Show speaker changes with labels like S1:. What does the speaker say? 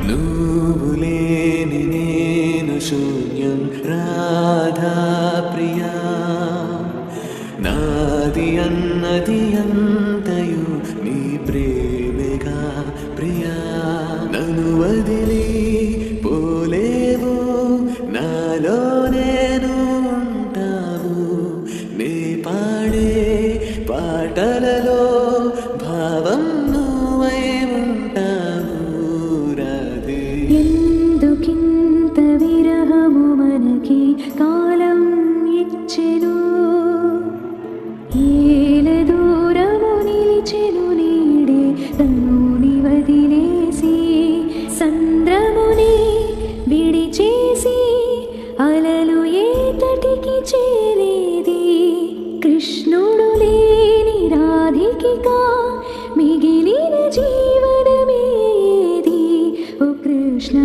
S1: నువ్వు లేని నేను శూన్యం రాధా ప్రియా నాది అన్నది అంతయు నీ ప్రేమగా ప్రియా నన్ను వదిలి పోలేవు నాలో నేను ఉంటావు నే పాడే పాటలలో భావం నువ్వై ఉంటావు రాధే.
S2: ఎందుకింత విరహము మనకి కాలం ఇచ్చెను ఏల దూరము నిలిచెను నీడే తనుని వదిలేసి సంద్రముని విడిచేసి అలలు ఏతటికి చేరేది కృష్ణుడు లేని రాధికిగా మిగిలిన జీవనమేది ఓ కృష్ణ.